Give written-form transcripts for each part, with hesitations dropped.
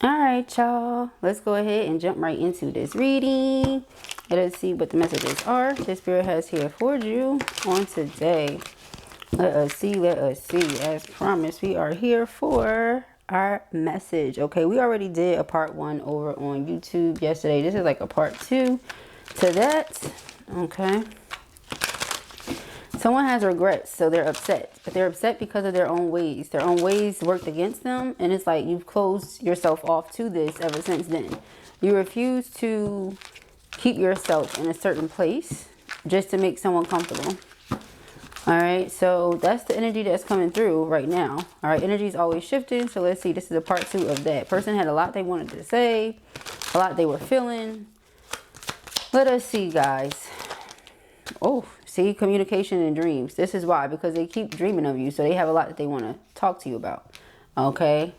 All right, y'all. Let's go ahead and jump right into this reading. Let us see what the messages are the Spirit has here for you on today. Let us see. Let us see. As promised, we are here for our message. Okay, we already did a part 1 over on YouTube yesterday. This is like a part 2 to that. Okay. Someone has regrets, so they're upset. But they're upset because of their own ways. Their own ways worked against them. And it's like you've closed yourself off to this ever since then. You refuse to keep yourself in a certain place just to make someone comfortable. All right, so that's the energy that's coming through right now. All right, energy is always shifting. So let's see, this is a part 2 of that. Person had a lot they wanted to say, a lot they were feeling. Let us see, guys. Oh, see, communication and dreams. This is why, because they keep dreaming of you. So they have a lot that they want to talk to you about. Okay.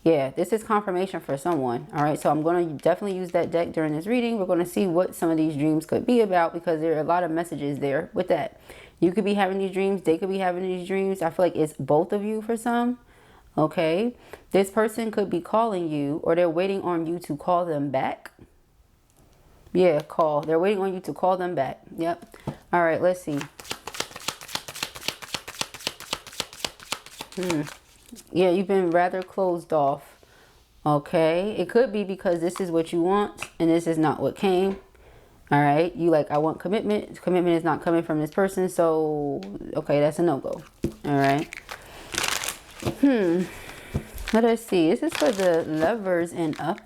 Yeah, this is confirmation for someone. All right. So I'm going to definitely use that deck during this reading. We're going to see what some of these dreams could be about, because there are a lot of messages there with that. You could be having these dreams. They could be having these dreams. I feel like it's both of you for some. Okay. This person could be calling you, or they're waiting on you to call them back. Yeah, call. They're waiting on you to call them back. Yep. All right, let's see. Yeah, you've been rather closed off. Okay. It could be because this is what you want and this is not what came. All right. You like, I want commitment. Commitment is not coming from this person. So, okay, that's a no-go. All right. Let us see. This is for the lovers and up.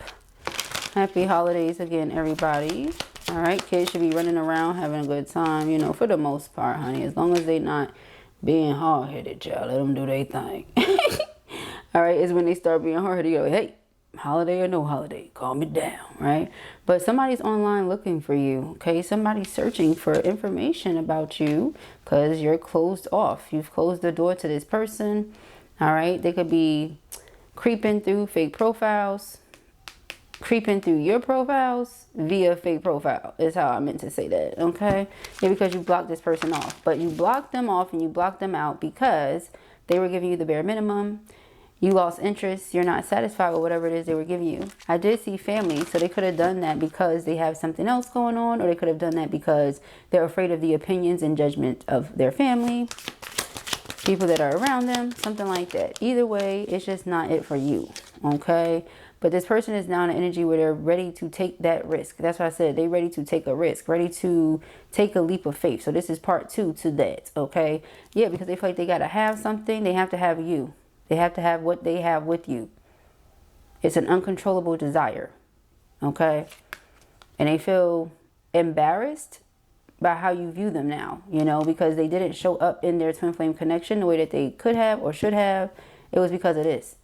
Happy holidays again, everybody. All right, kids should be running around having a good time, you know, for the most part, honey. As long as they not being hard-headed, child. Let them do their thing. All right, it's when they start being hard-headed, you go, hey, holiday or no holiday, calm it down, right? But somebody's online looking for you, okay? Somebody's searching for information about you because you're closed off. You've closed the door to this person, all right? They could be creeping through fake profiles, creeping through your profiles via fake profile is how I meant to say that. Okay. Yeah, because you blocked this person off, but you blocked them off and you blocked them out because they were giving you the bare minimum. You lost interest. You're not satisfied with whatever it is they were giving you. I did see family, so they could have done that because they have something else going on, or they could have done that because they're afraid of the opinions and judgment of their family, people that are around them, something like that. Either way, it's just not it for you. Okay. But this person is now in an energy where they're ready to take that risk. That's why I said they're ready to take a risk, ready to take a leap of faith. So this is part 2 to that, okay? Yeah, because they feel like they got to have something. They have to have you. They have to have what they have with you. It's an uncontrollable desire, okay? And they feel embarrassed by how you view them now, you know, because they didn't show up in their twin flame connection the way that they could have or should have. It was because of this.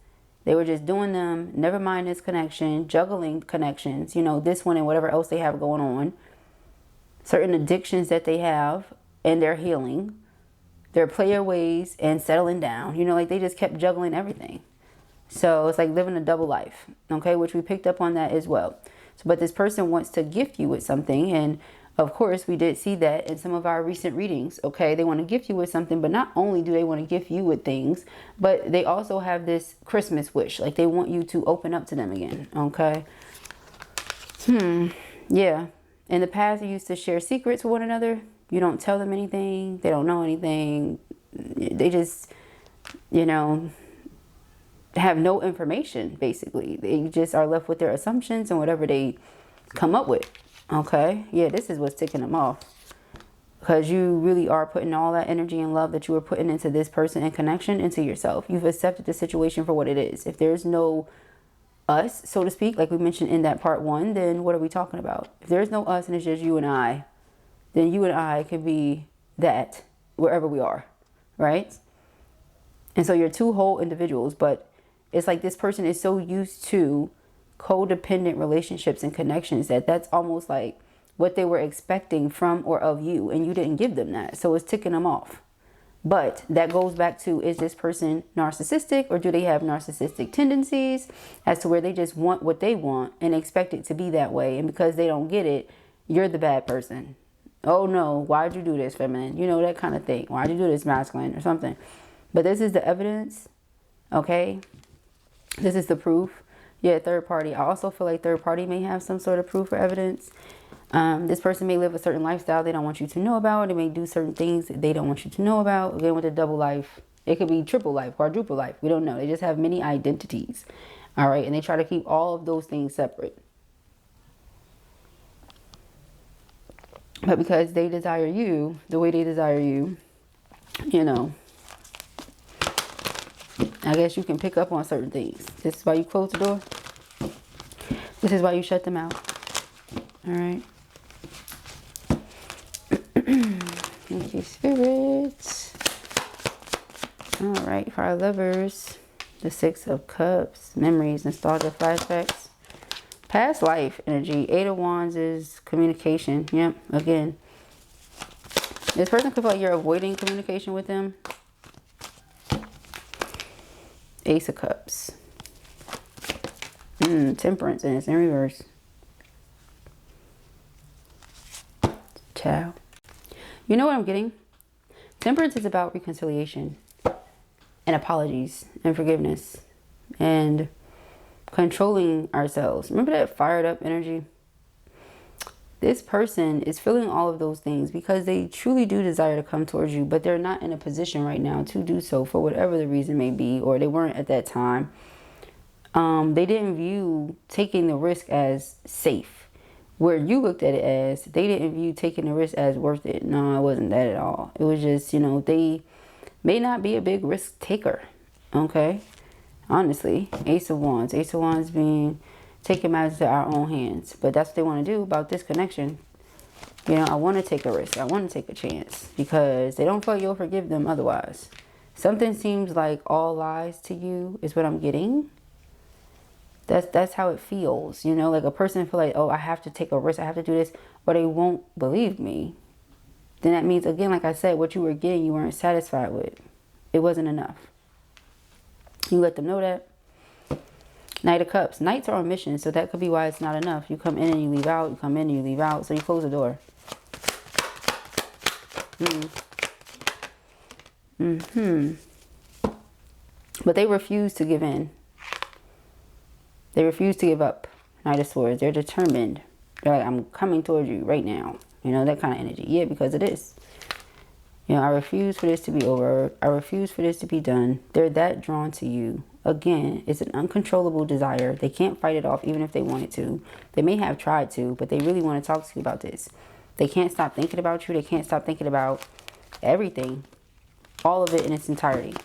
They were just doing them, never mind this connection, juggling connections, you know, this one and whatever else they have going on. Certain addictions that they have and they're healing. Their player ways and settling down. You know, like they just kept juggling everything. So it's like living a double life, okay, which we picked up on that as well. So, but this person wants to gift you with something, and of course, we did see that in some of our recent readings, okay? They want to gift you with something, but not only do they want to gift you with things, but they also have this Christmas wish. Like they want you to open up to them again, okay? Yeah. In the past, you used to share secrets with one another. You don't tell them anything. They don't know anything. They just, you know, have no information, basically. They just are left with their assumptions and whatever they come up with. Okay, yeah, this is what's ticking them off, because you really are putting all that energy and love that you were putting into this person and connection into yourself. You've accepted the situation for what it is. If there's no us, so to speak, like we mentioned in that part 1, then what are we talking about? If there's no us and it's just you and I, then you and I can be that wherever we are, right? And so you're two whole individuals, but it's like this person is so used to codependent relationships and connections that's almost like what they were expecting from or of you, and you didn't give them that, so it's ticking them off. But that goes back to, is this person narcissistic, or do they have narcissistic tendencies as to where they just want what they want and expect it to be that way, and because they don't get it, you're the bad person. Oh no, why'd you do this, feminine? You know, that kind of thing. Why'd you do this, masculine, or something? But this is the evidence, okay? This is the proof. Yeah, third party. I also feel like third party may have some sort of proof or evidence. This person may live a certain lifestyle they don't want you to know about. They may do certain things they don't want you to know about. Again, with a double life, it could be triple life, quadruple life. We don't know. They just have many identities. All right. And they try to keep all of those things separate. But because they desire you the way they desire you, you know, I guess you can pick up on certain things. This is why you close the door. This is why you shut them out. All right. Thank you, spirits. All right, for our lovers, the Six of Cups, memories, nostalgia, flashbacks, past life energy. Eight of Wands is communication. Yep, again, this person could feel like you're avoiding communication with them. Ace of Cups, Temperance, and it's in reverse. Ciao. You know what I'm getting? Temperance is about reconciliation and apologies and forgiveness and controlling ourselves. Remember that fired up energy? This person is feeling all of those things because they truly do desire to come towards you, but they're not in a position right now to do so for whatever the reason may be, or they weren't at that time. They didn't view taking the risk as safe. Where you looked at it as, they didn't view taking the risk as worth it. No, it wasn't that at all. It was just, you know, they may not be a big risk taker. Okay? Honestly. Ace of Wands. Ace of Wands being taking matters into our own hands. But that's what they want to do about this connection. You know, I want to take a risk. I want to take a chance. Because they don't feel like you'll forgive them otherwise. Something seems like all lies to you is what I'm getting. That's how it feels, you know, like a person feel like, oh, I have to take a risk, I have to do this, or they won't believe me. Then that means, again, like I said, what you were getting, you weren't satisfied with. It wasn't enough. You let them know that. Knight of Cups. Knights are on mission, so that could be why it's not enough. You come in and you leave out, you come in and you leave out, so you close the door. But they refuse to give in. They refuse to give up. Knight of Swords. They're determined. They're like, I'm coming towards you right now. You know, that kind of energy. Yeah, because it is. You know, I refuse for this to be over. I refuse for this to be done. They're that drawn to you. Again, it's an uncontrollable desire. They can't fight it off even if they wanted to. They may have tried to, but they really want to talk to you about this. They can't stop thinking about you. They can't stop thinking about everything. All of it in its entirety.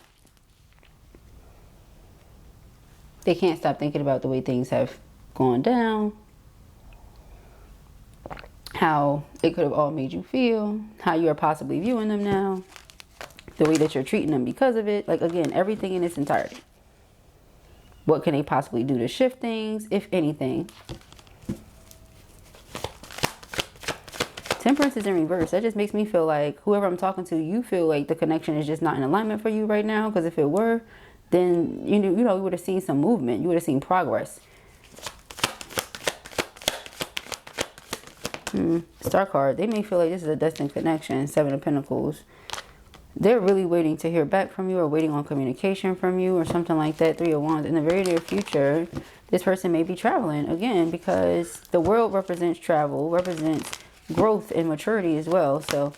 They can't stop thinking about the way things have gone down. How it could have all made you feel. How you are possibly viewing them now. The way that you're treating them because of it. Like, again, everything in its entirety. What can they possibly do to shift things, if anything? Temperance is in reverse. That just makes me feel like whoever I'm talking to, you feel like the connection is just not in alignment for you right now. Because if it were, then you know you would have seen some movement. You would have seen progress. Star card. They may feel like this is a destined connection. Seven of Pentacles. They're really waiting to hear back from you, or waiting on communication from you, or something like that. Three of Wands. In the very near future, this person may be traveling again, because the world represents travel, represents growth and maturity as well. So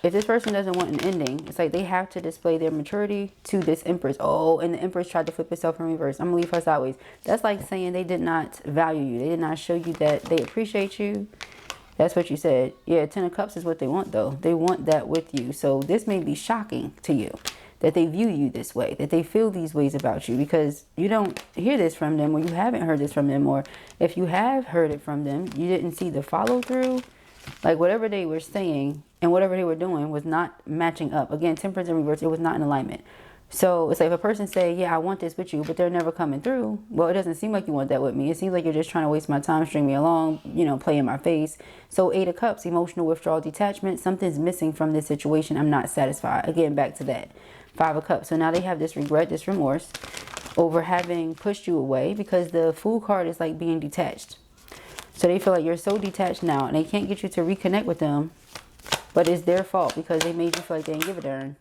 if this person doesn't want an ending, it's like they have to display their maturity to this Empress. Oh, and the Empress tried to flip itself in reverse. I'm gonna leave her sideways. That's like saying they did not value you. They did not show you that they appreciate you. That's what you said. Yeah, Ten of Cups is what they want, though. They want that with you. So this may be shocking to you, that they view you this way, that they feel these ways about you, because you don't hear this from them, or you haven't heard this from them, or if you have heard it from them, you didn't see the follow through. Like whatever they were saying and whatever they were doing was not matching up. Again, Temperance in reverse, it was not in alignment. So it's like if a person say, yeah, I want this with you, but they're never coming through. Well, it doesn't seem like you want that with me. It seems like you're just trying to waste my time, string me along, you know, play in my face. So Eight of Cups, emotional withdrawal, detachment. Something's missing from this situation. I'm not satisfied. Again, back to that. Five of Cups. So now they have this regret, this remorse over having pushed you away, because the Fool card is like being detached. So they feel like you're so detached now, and they can't get you to reconnect with them. But it's their fault, because they made you feel like they didn't give a darn.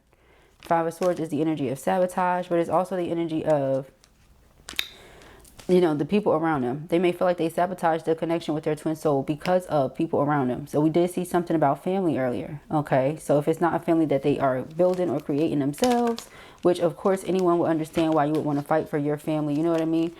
Five of Swords is the energy of sabotage, but it's also the energy of you know, the people around them. They may feel like they sabotage the connection with their twin soul because of people around them. So we did see something about family earlier. Okay, so if it's not a family that they are building or creating themselves, which of course anyone would understand why you would want to fight for your family, you know what I mean?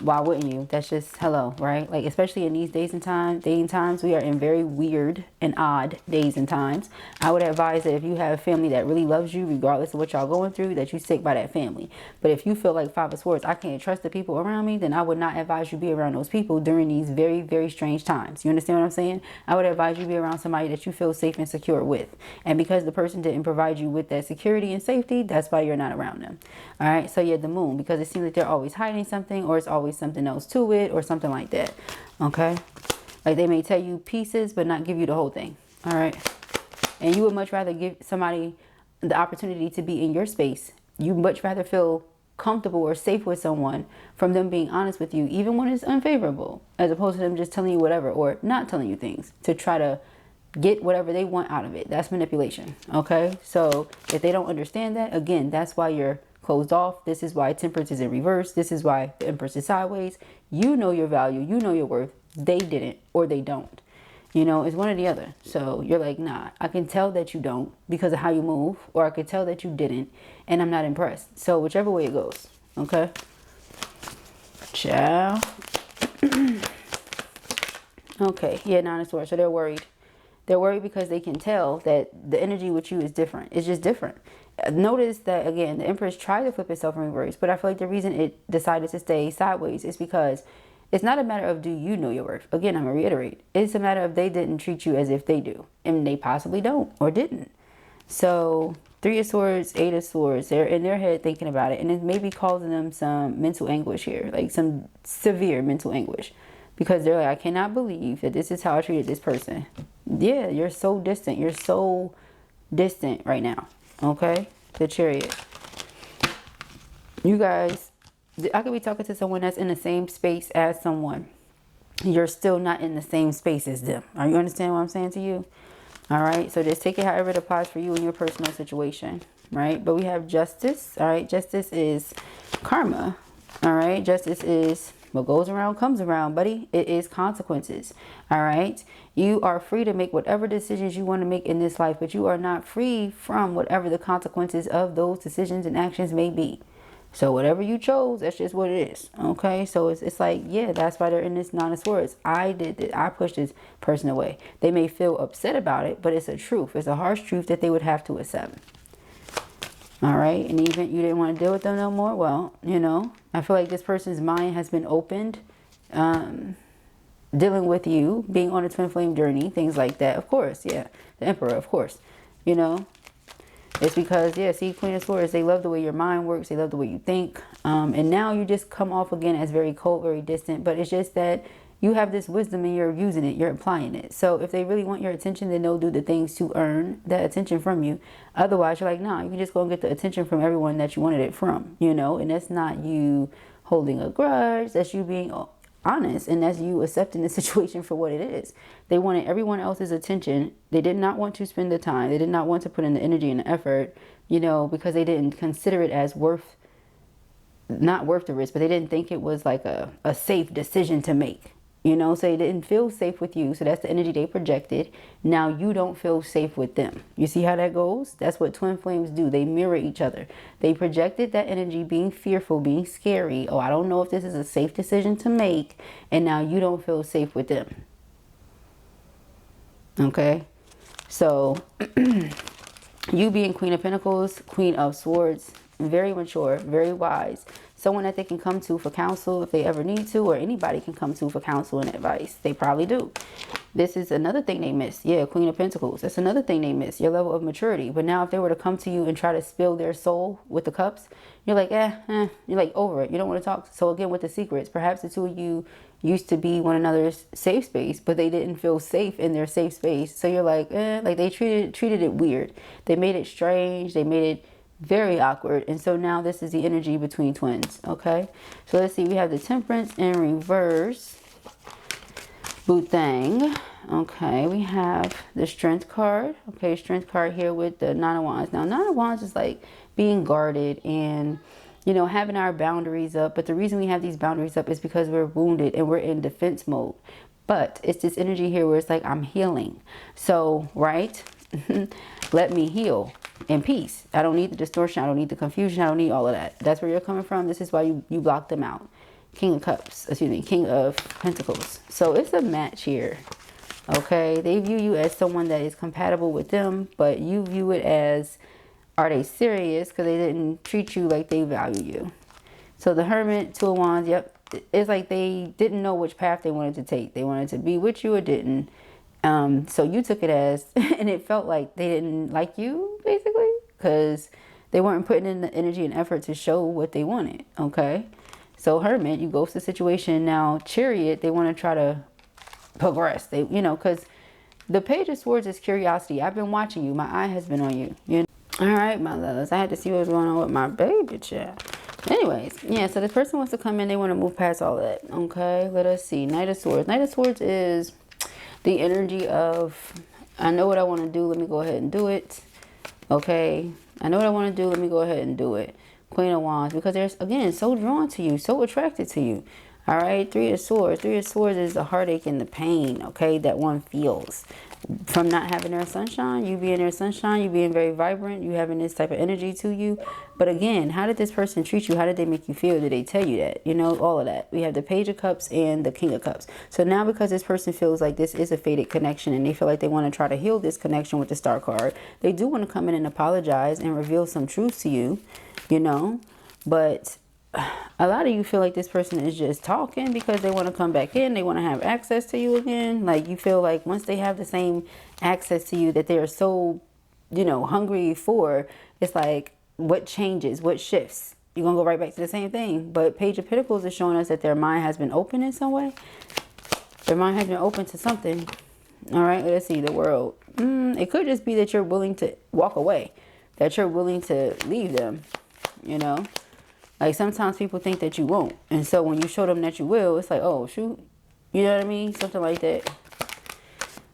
Why wouldn't you? That's just hello, right? Like, especially in these days and times, we are in very weird and odd days and times. I would advise that if you have a family that really loves you, regardless of what y'all going through, that you stick by that family. But if you feel like Five of Swords, I can't trust the people around me, then I would not advise you be around those people during these very, very strange times. You understand what I'm saying? I would advise you be around somebody that you feel safe and secure with. And because the person didn't provide you with that security and safety, that's why you're not around them. All right. So yeah, the Moon, because it seems like they're always hiding something, or it's always something else to it, or something like that. Okay. Like they may tell you pieces, but not give you the whole thing. All right. And you would much rather give somebody the opportunity to be in your space. You much rather feel comfortable or safe with someone from them being honest with you, even when it's unfavorable, as opposed to them just telling you whatever or not telling you things to try to get whatever they want out of it. That's manipulation. Okay. So if they don't understand that, again, that's why you're closed off. This is why Temperance is in reverse. This is why the Empress is sideways. You know your value. You know your worth. They didn't, or they don't. You know, it's one or the other. So you're like, nah, I can tell that you don't because of how you move, or I could tell that you didn't, and I'm not impressed. So whichever way it goes. Okay. Ciao. Okay. Yeah, Nine of Swords. So they're worried. They're worried because they can tell that the energy with you is different. It's just different. Notice that, again, the Empress tried to flip itself in reverse, but I feel like the reason it decided to stay sideways is because it's not a matter of do you know your worth. Again, I'm going to reiterate. It's a matter of they didn't treat you as if they do, and they possibly don't or didn't. So Three of Swords, Eight of Swords, they're in their head thinking about it, and it may be causing them some mental anguish here, like some severe mental anguish, because they're like, I cannot believe that this is how I treated this person. Yeah, you're so distant. You're so distant right now. Okay, the Chariot. You guys, I could be talking to someone that's in the same space as someone. You're still not in the same space as them. Are you understand what I'm saying to you? All right, so just take it however it applies for you in your personal situation, right? But we have Justice. All right, Justice is karma. All right, Justice is what goes around comes around, buddy. It is consequences. All right. You are free to make whatever decisions you want to make in this life, but you are not free from whatever the consequences of those decisions and actions may be. So whatever you chose, that's just what it is. Okay. So it's like, yeah, that's why they're in this Nine of Swords. I did this. I pushed this person away. They may feel upset about it, but it's a truth. It's a harsh truth that they would have to accept. All right. And even you didn't want to deal with them no more. Well, you know, I feel like this person's mind has been opened, dealing with you, being on a twin flame journey, things like that. Of course. Yeah. The Emperor, of course, you know, it's because, yeah, see, Queen of Swords, they love the way your mind works. They love the way you think. And now you just come off again as very cold, very distant. But it's just that you have this wisdom and you're using it. You're applying it. So if they really want your attention, then they'll do the things to earn that attention from you. Otherwise, you're like, nah, you can just go and get the attention from everyone that you wanted it from, you know. And that's not you holding a grudge. That's you being honest, and that's you accepting the situation for what it is. They wanted everyone else's attention. They did not want to spend the time. They did not want to put in the energy and the effort, you know, because they didn't consider it as not worth the risk, but they didn't think it was like a safe decision to make, you know. So they didn't feel safe with you. So that's the energy they projected. Now you don't feel safe with them. You see how that goes? That's what twin flames do. They mirror each other. They projected that energy, being fearful, being scary. Oh, I don't know if this is a safe decision to make. And now you don't feel safe with them. Okay. So you being Queen of Pentacles, Queen of Swords, very mature, very wise. Someone that they can come to for counsel if they ever need to, or anybody can come to for counsel and advice. They probably do. This is another thing they miss. Yeah, Queen of Pentacles. That's another thing they miss, your level of maturity. But now if they were to come to you and try to spill their soul with the cups, you're like, you're like over it. You don't want to talk. So again, with the secrets, perhaps the two of you used to be one another's safe space, but they didn't feel safe in their safe space. So you're like, like they treated it weird. They made it strange. They made it very awkward. And so now this is the energy between twins. Okay, so let's see, we have the Temperance in reverse. Boothang. Okay, we have the Strength card. Okay, Strength card here with the Nine of Wands. Now Nine of Wands is like being guarded and you know, having our boundaries up. But the reason we have these boundaries up is because we're wounded and we're in defense mode. But it's this energy here where it's like, I'm healing. So, right? Let me heal in peace. I don't need the distortion. I don't need the confusion. I don't need all of that. That's where you're coming from. This is why you block them out. King of Cups, excuse me, King of Pentacles. So it's a match here. Okay, they view you as someone that is compatible with them, but you view it as, are they serious? Because they didn't treat you like they value you. So the Hermit, Two of Wands, yep. It's like they didn't know which path they wanted to take. They wanted to be with you or didn't. So you took it as, and it felt like they didn't like you, basically, because they weren't putting in the energy and effort to show what they wanted, okay? So Hermit, you ghost the situation. Now Chariot, they want to try to progress. They, you know, because the Page of Swords is curiosity. I've been watching you. My eye has been on you. You know? All right, my loves. I had to see what was going on with my baby child. Anyways, yeah, so this person wants to come in. They want to move past all that. Okay, let us see. Knight of Swords. Knight of Swords is the energy of, I know what I want to do. Let me go ahead and do it. Okay, I know what I want to do. Let me go ahead and do it. Queen of Wands, because they're, again, so drawn to you, so attracted to you. All right, Three of Swords. Three of Swords is the heartache and the pain, okay, that one feels from not having their sunshine. You being their sunshine, you being very vibrant, you having this type of energy to you. But again, how did this person treat you? How did they make you feel? Did they tell you that? You know, all of that. We have the Page of Cups and the King of Cups. So now because this person feels like this is a fated connection and they feel like they want to try to heal this connection with the Star card, they do want to come in and apologize and reveal some truths to you, you know. But a lot of you feel like this person is just talking because they want to come back in. They want to have access to you again. Like you feel like once they have the same access to you that they are so, you know, hungry for, it's like, what changes? What shifts? You're going to go right back to the same thing. But Page of Pentacles is showing us that their mind has been open in some way. Their mind has been open to something. All right, let's see, the World. It could just be that you're willing to walk away. That you're willing to leave them, you know. Like sometimes people think that you won't. And so when you show them that you will, it's like, oh, shoot. You know what I mean? Something like that.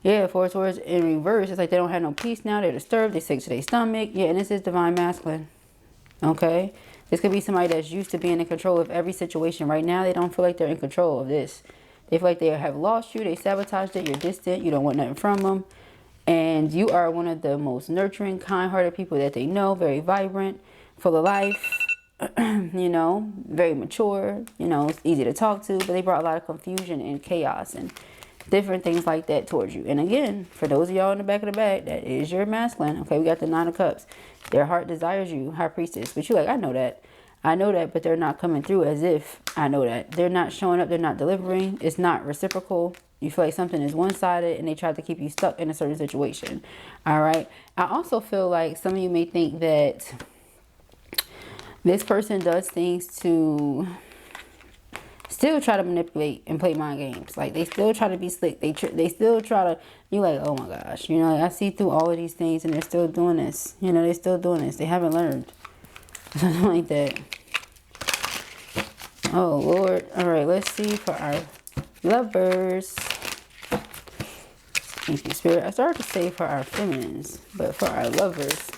Yeah, Four of Swords in reverse. It's like they don't have no peace now. They're disturbed. They're sick to their stomach. Yeah, and this is Divine Masculine. Okay? This could be somebody that's used to being in control of every situation. Right now, they don't feel like they're in control of this. They feel like they have lost you. They sabotaged it. You're distant. You don't want nothing from them. And you are one of the most nurturing, kind-hearted people that they know. Very vibrant, full of life. You know, very mature, you know, it's easy to talk to, but they brought a lot of confusion and chaos and different things like that towards you. And again, for those of y'all in the back of the bag, that is your masculine. Okay, we got the Nine of Cups. Their heart desires you, High Priestess. But you're like, I know that, but they're not coming through as if I know that. They're not showing up, they're not delivering. It's not reciprocal. You feel like something is one-sided and they try to keep you stuck in a certain situation. All right. I also feel like some of you may think that this person does things to still try to manipulate and play mind games. Like they still try to be slick. They still try to, you're like, oh my gosh, you know, like I see through all of these things and they're still doing this. You know, they're still doing this. They haven't learned. Something like that. Oh Lord. All right, let's see for our lovers. Thank you, Spirit. I started to say for our feminines, but for our lovers.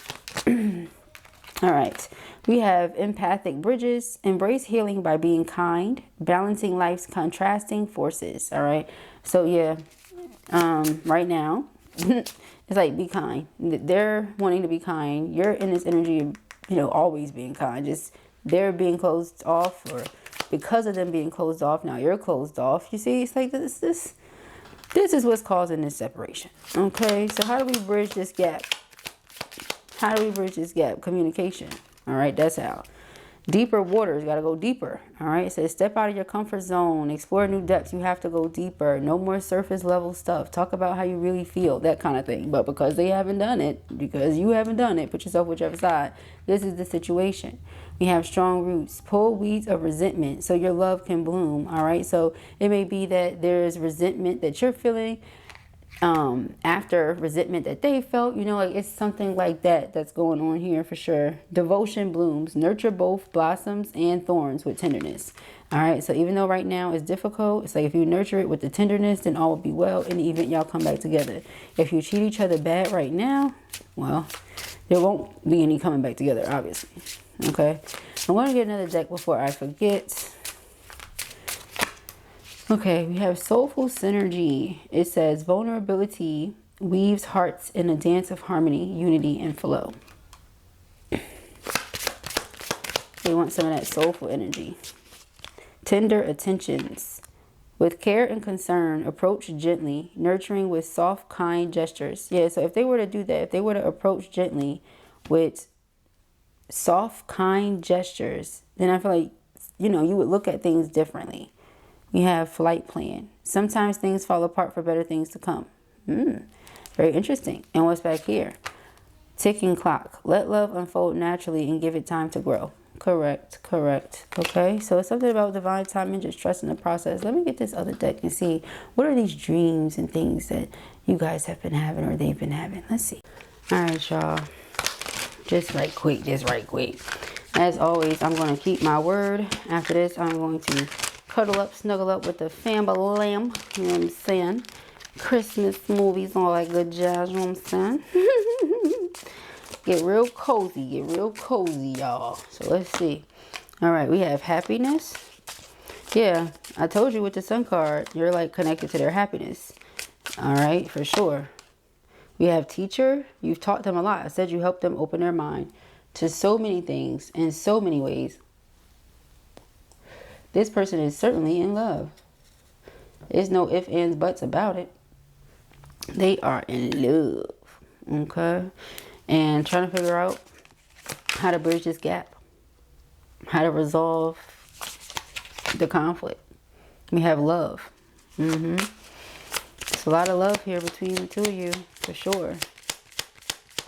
All right. We have empathic bridges. Embrace healing by being kind. Balancing life's contrasting forces. All right. So yeah, right now, it's like be kind. They're wanting to be kind. You're in this energy of, you know, always being kind. Just they're being closed off, or because of them being closed off, now you're closed off. You see, it's like this is what's causing this separation. Okay. So how do we bridge this gap? How do we bridge this gap? Communication. All right, that's how. Deeper waters, got to go deeper. All right, it says step out of your comfort zone, explore new depths. You have to go deeper. No more surface level stuff. Talk about how you really feel, that kind of thing. But because they haven't done it, because you haven't done it, put yourself whichever side. This is the situation. We have strong roots. Pull weeds of resentment so your love can bloom. All right, so it may be that there's resentment that you're feeling after resentment that they felt, you know, like it's something like that that's going on here for sure. Devotion blooms. Nurture both blossoms and thorns with tenderness. All right, so even though right now it's difficult, it's like if you nurture it with the tenderness, then all will be well in the event y'all come back together. If you treat each other bad right now, well, there won't be any coming back together, obviously. Okay, I'm going to get another deck before I forget. Okay, we have Soulful Synergy. It says vulnerability weaves hearts in a dance of harmony, unity, and flow. They want some of that soulful energy. Tender attentions. With care and concern, approach gently, nurturing with soft, kind gestures. Yeah, so if they were to do that, if they were to approach gently with soft, kind gestures, then I feel like, you know, you would look at things differently. We have flight plan. Sometimes things fall apart for better things to come. Very interesting. And what's back here? Ticking clock. Let love unfold naturally and give it time to grow. Correct, correct. Okay, so it's something about divine timing, just trusting the process. Let me get this other deck and see what are these dreams and things that you guys have been having or they've been having. Let's see. All right, y'all. Just right quick. As always, I'm going to keep my word. After this, I'm going to cuddle up, snuggle up with the family. You know what I'm saying? Christmas movies, all that good jazz. You know what I'm saying? Get real cozy, y'all. So let's see. All right, we have happiness. Yeah, I told you with the sun card, you're like connected to their happiness. All right, for sure. We have teacher. You've taught them a lot. I said you helped them open their mind to so many things in so many ways. This person is certainly in love. There's no ifs, ands, buts about it. They are in love. Okay. And trying to figure out how to bridge this gap. How to resolve the conflict. We have love. It's a lot of love here between the two of you, for sure.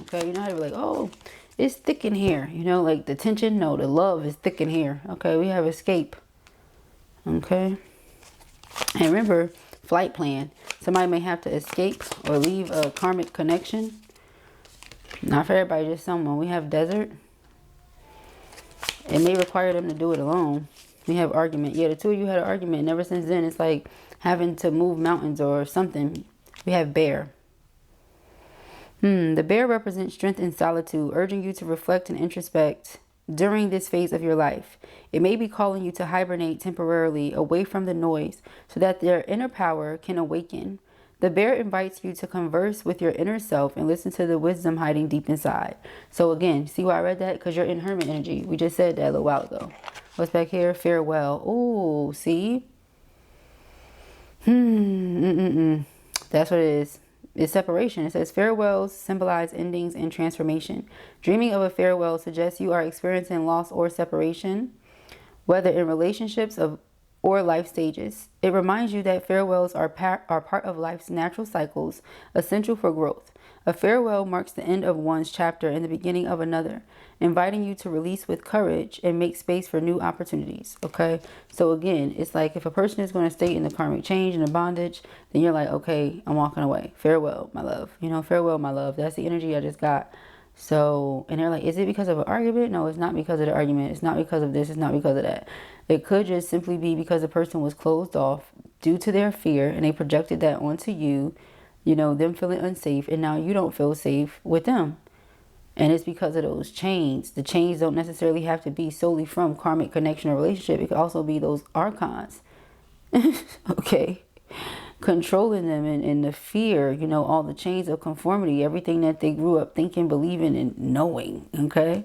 Okay, you know how to be like, oh, it's thick in here. You know, like the tension. No, the love is thick in here. Okay, we have escape. Okay. And remember, flight plan. Somebody may have to escape or leave a karmic connection. Not for everybody, just someone. We have desert. It may require them to do it alone. We have argument. Yeah, the two of you had an argument. And ever since then, it's like having to move mountains or something. We have bear. The bear represents strength and solitude, urging you to reflect and introspect during this phase of your life. It may be calling you to hibernate temporarily away from the noise so that their inner power can awaken. The bear invites you to converse with your inner self and listen to the wisdom hiding deep inside. So again, see why I read that? Because you're in hermit energy. We just said that a little while ago. What's back here? Farewell. Ooh, see? That's what it is. It's separation. It says farewells symbolize endings and transformation. Dreaming of a farewell suggests you are experiencing loss or separation, whether in relationships or life stages. It reminds you that farewells are part of life's natural cycles, essential for growth. A farewell marks the end of one's chapter and the beginning of another, inviting you to release with courage and make space for new opportunities. Okay, so again, it's like if a person is going to stay in the karmic change and the bondage, then you're like, okay, I'm walking away. Farewell, my love. You know, farewell, my love. That's the energy I just got. So, and they're like, is it because of an argument? No, it's not because of the argument. It's not because of this. It's not because of that. It could just simply be because the person was closed off due to their fear and they projected that onto you, you know, them feeling unsafe, and now you don't feel safe with them. And it's because of those chains. The chains don't necessarily have to be solely from karmic connection or relationship. It could also be those archons. Okay. Controlling them and the fear, you know, all the chains of conformity, everything that they grew up thinking, believing, and knowing. Okay.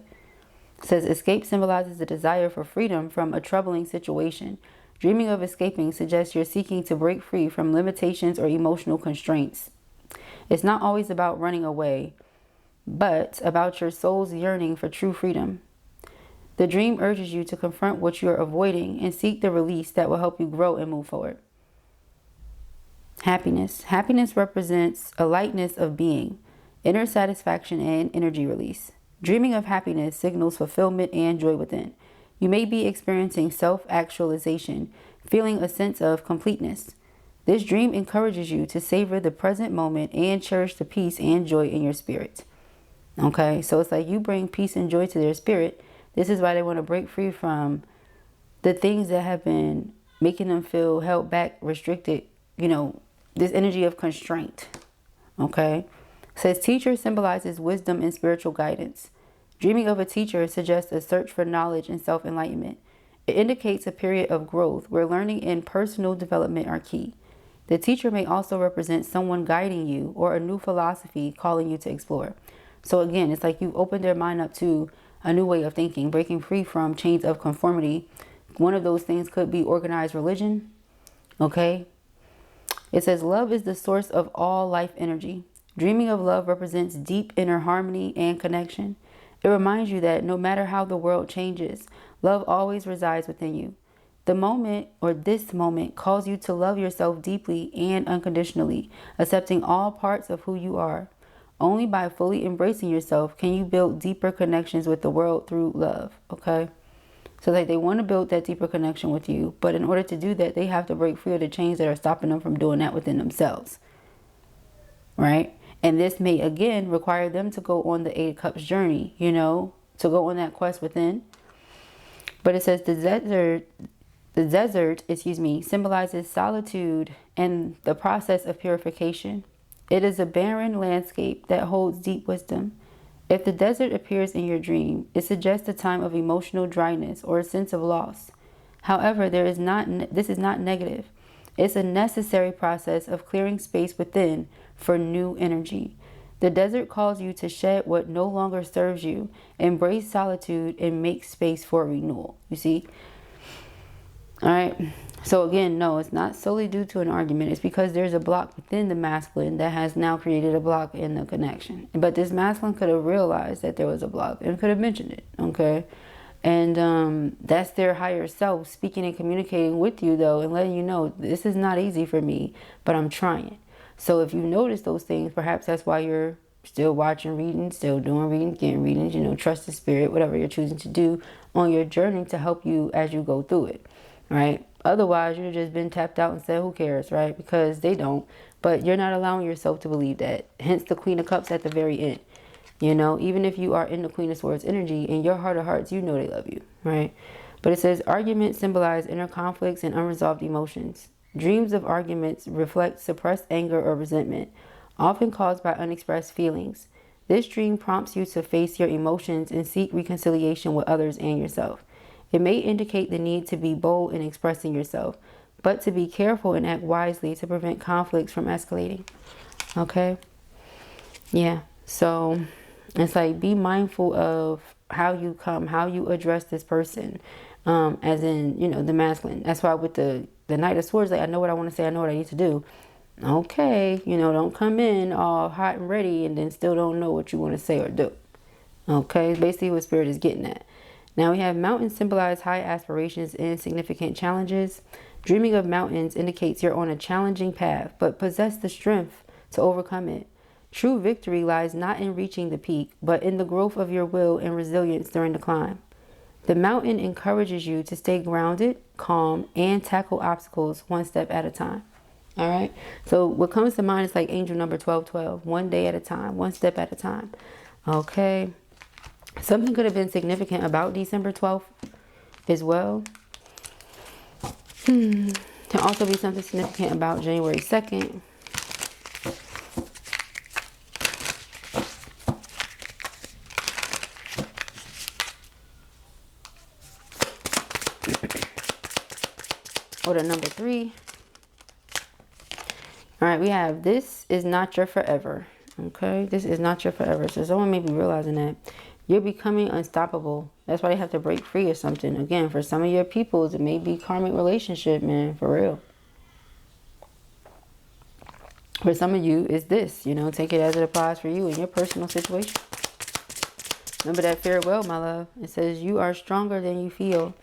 It says escape symbolizes the desire for freedom from a troubling situation. Dreaming of escaping suggests you're seeking to break free from limitations or emotional constraints. It's not always about running away, but about your soul's yearning for true freedom. The dream urges you to confront what you're avoiding and seek the release that will help you grow and move forward. Happiness. Happiness represents a lightness of being, inner satisfaction, and energy release. Dreaming of happiness signals fulfillment and joy within. You may be experiencing self-actualization, feeling a sense of completeness. This dream encourages you to savor the present moment and cherish the peace and joy in your spirit. Okay, so it's like you bring peace and joy to their spirit. This is why they want to break free from the things that have been making them feel held back, restricted, you know, this energy of constraint. Okay, it says teacher symbolizes wisdom and spiritual guidance. Dreaming of a teacher suggests a search for knowledge and self-enlightenment. It indicates a period of growth where learning and personal development are key. The teacher may also represent someone guiding you or a new philosophy calling you to explore. So again, it's like you've opened their mind up to a new way of thinking, breaking free from chains of conformity. One of those things could be organized religion. Okay. It says love is the source of all life energy. Dreaming of love represents deep inner harmony and connection. It reminds you that no matter how the world changes, love always resides within you. The moment, or this moment, calls you to love yourself deeply and unconditionally, accepting all parts of who you are. Only by fully embracing yourself can you build deeper connections with the world through love, okay? So like they want to build that deeper connection with you, but in order to do that, they have to break free of the chains that are stopping them from doing that within themselves, right? And this may, again, require them to go on the Eight of Cups journey, you know, to go on that quest within. But it says the desert, symbolizes solitude and the process of purification. It is a barren landscape that holds deep wisdom. If the desert appears in your dream, it suggests a time of emotional dryness or a sense of loss. However, this is not negative. It's a necessary process of clearing space within for new energy. The desert calls you to shed what no longer serves you, embrace solitude, and make space for renewal. You see? All right. So again, no, it's not solely due to an argument. It's because there's a block within the masculine that has now created a block in the connection. But this masculine could have realized that there was a block and could have mentioned it. Okay. And that's their higher self speaking and communicating with you, though, and letting you know this is not easy for me, but I'm trying. So if you notice those things, perhaps that's why you're still watching readings, still doing readings, getting readings, you know, trust the spirit, whatever you're choosing to do on your journey to help you as you go through it, right? Otherwise, you've just been tapped out and said, who cares, right? Because they don't, but you're not allowing yourself to believe that. Hence the Queen of Cups at the very end. You know, even if you are in the Queen of Swords energy, in your heart of hearts, you know they love you, right? But it says arguments symbolize inner conflicts and unresolved emotions. Dreams of arguments reflect suppressed anger or resentment, often caused by unexpressed feelings. This dream prompts you to face your emotions and seek reconciliation with others and yourself. It may indicate the need to be bold in expressing yourself, but to be careful and act wisely to prevent conflicts from escalating. Okay? Yeah. So it's like, be mindful of how you address this person, as in, you know, the masculine. That's why with the Knight of Swords, like, I know what I want to say, I know what I need to do. Okay, you know, don't come in all hot and ready and then still don't know what you want to say or do. Okay, basically what Spirit is getting at. Now we have mountains symbolize high aspirations and significant challenges. Dreaming of mountains indicates you're on a challenging path, but possess the strength to overcome it. True victory lies not in reaching the peak, but in the growth of your will and resilience during the climb. The mountain encourages you to stay grounded, calm, and tackle obstacles one step at a time. All right. So what comes to mind is like angel number 1212, one day at a time, one step at a time. Okay. Something could have been significant about December 12th as well. Can also be something significant about January 2nd. Or the number 3. All right, we have this is not your forever. Okay, this is not your forever. So someone may be realizing that you're becoming unstoppable. That's why they have to break free of something. Again, for some of your peoples, it may be karmic relationship, man, for real. For some of you, it's this, you know, take it as it applies for you in your personal situation. Remember that farewell, my love. It says you are stronger than you feel.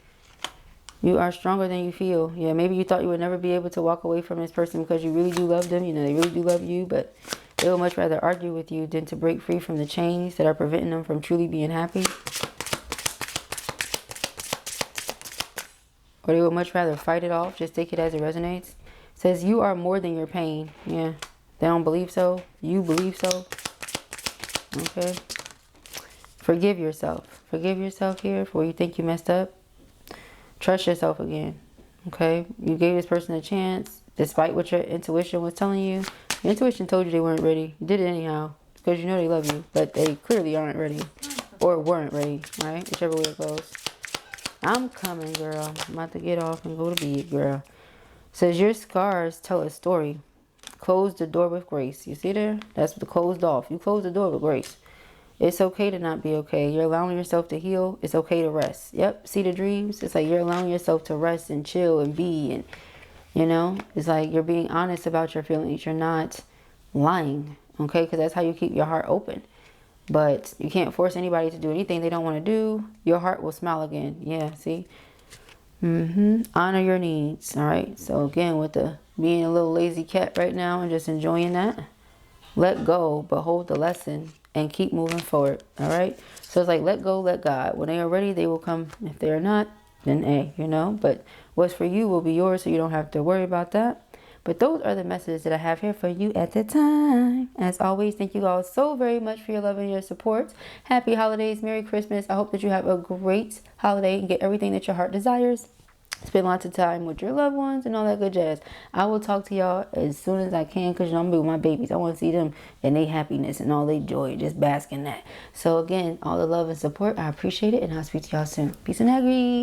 You are stronger than you feel. Yeah, maybe you thought you would never be able to walk away from this person because you really do love them. You know, they really do love you, but they would much rather argue with you than to break free from the chains that are preventing them from truly being happy. Or they would much rather fight it off, just take it as it resonates. It says you are more than your pain. Yeah, they don't believe so. You believe so. Okay. Forgive yourself. Forgive yourself here for where you think you messed up. Trust yourself again. Okay. You gave this person a chance despite what your intuition was telling you. Your intuition told you they weren't ready. You did it anyhow because you know they love you, but they clearly aren't ready. or weren't ready, right? Whichever way it goes. I'm coming, girl. I'm about to get off and go to bed, girl. Says your scars tell a story. Close the door with grace. You see there? That's the closed off. You close the door with grace. It's okay to not be okay. You're allowing yourself to heal. It's okay to rest. Yep. See the dreams? It's like you're allowing yourself to rest and chill and be. And, you know, it's like you're being honest about your feelings. You're not lying. Okay? Because that's how you keep your heart open. But you can't force anybody to do anything they don't want to do. Your heart will smile again. Yeah, see? Honor your needs. All right? So, again, with the being a little lazy cat right now and just enjoying that. Let go, but hold the lesson and keep moving forward. All right? So, it's like let go, let God. When they are ready, they will come. If they are not, then hey, you know. But what's for you will be yours, so you don't have to worry about that. But those are the messages that I have here for you at the time. As always, thank you all so very much for your love and your support. Happy holidays. Merry Christmas. I hope that you have a great holiday and get everything that your heart desires. Spend lots of time with your loved ones and all that good jazz. I will talk to y'all as soon as I can because you know, I'm going to be with my babies. I want to see them and their happiness and all their joy. Just bask in that. So again, all the love and support. I appreciate it. And I'll speak to y'all soon. Peace and agrees.